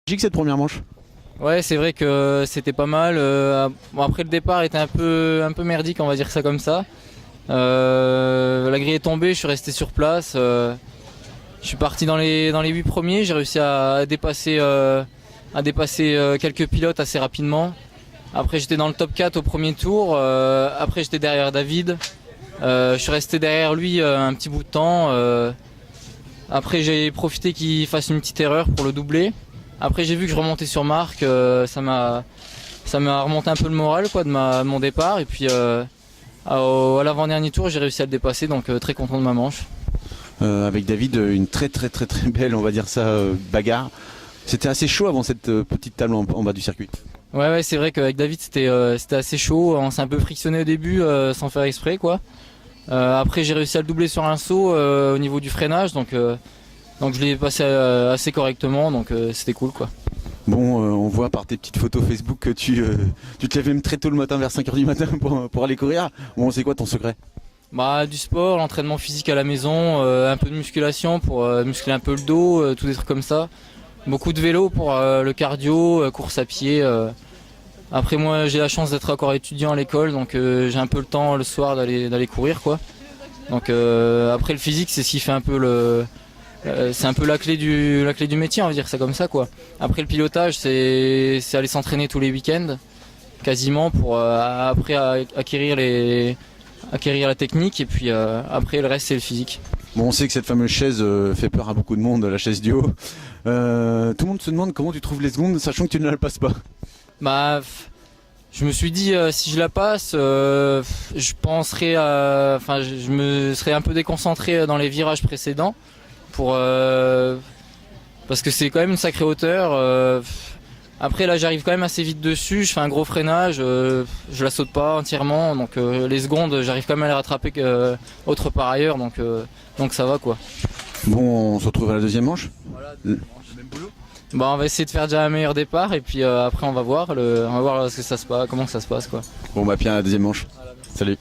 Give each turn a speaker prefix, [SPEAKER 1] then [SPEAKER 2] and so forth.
[SPEAKER 1] Cette première manche.
[SPEAKER 2] Ouais, c'est vrai que c'était pas mal. Bon, après le départ était un peu merdique, on va dire ça comme ça. La grille est tombée, je suis resté sur place. Je suis parti dans les 8 premiers, j'ai réussi à dépasser quelques pilotes assez rapidement. Après j'étais dans le top 4 au premier tour. Après j'étais derrière David. Je suis resté derrière lui un petit bout de temps. Après j'ai profité qu'il fasse une petite erreur pour le doubler. Après j'ai vu que je remontais sur Marc, ça m'a remonté un peu le moral quoi, de mon départ. Et puis à l'avant-dernier tour j'ai réussi à le dépasser, donc très content de ma manche.
[SPEAKER 1] Avec David, une très belle, on va dire ça, bagarre. C'était assez chaud avant cette petite table en bas du circuit.
[SPEAKER 2] Ouais, c'est vrai qu'avec David c'était assez chaud, on s'est un peu frictionné au début sans faire exprès quoi. Après j'ai réussi à le doubler sur un saut au niveau du freinage, donc je l'ai passé assez correctement, donc c'était cool quoi.
[SPEAKER 1] Bon, on voit par tes petites photos Facebook que tu te lèves même très tôt le matin vers 5h du matin pour aller courir. Bon, c'est quoi ton secret?
[SPEAKER 2] Bah du sport, l'entraînement physique à la maison, un peu de musculation pour muscler un peu le dos, tous des trucs comme ça. Beaucoup de vélo pour le cardio, course à pied. Après moi j'ai la chance d'être encore étudiant à l'école, donc j'ai un peu le temps le soir d'aller courir quoi. Donc après le physique c'est ce qui fait un peu c'est un peu la clé du métier, on va dire ça comme ça quoi. Après le pilotage c'est aller s'entraîner tous les week-ends quasiment pour après acquérir la technique, et puis après le reste c'est le physique.
[SPEAKER 1] Bon, on sait que cette fameuse chaise fait peur à beaucoup de monde, la chaise du haut. Tout le monde se demande comment tu trouves les secondes sachant que tu ne la passes pas.
[SPEAKER 2] Bah je me suis dit si je la passe, je penserais je me serais un peu déconcentré dans les virages précédents parce que c'est quand même une sacrée hauteur. Après là j'arrive quand même assez vite dessus, je fais un gros freinage, je la saute pas entièrement, donc les secondes j'arrive quand même à les rattraper autre part ailleurs, donc ça va quoi.
[SPEAKER 1] Bon, on se retrouve à la deuxième manche.
[SPEAKER 2] Voilà, bah, on va essayer de faire déjà un meilleur départ, et puis après on va voir ce que ça se passe, comment ça se passe quoi.
[SPEAKER 1] Bon, bah bien à la deuxième manche.
[SPEAKER 2] Voilà.
[SPEAKER 1] Salut.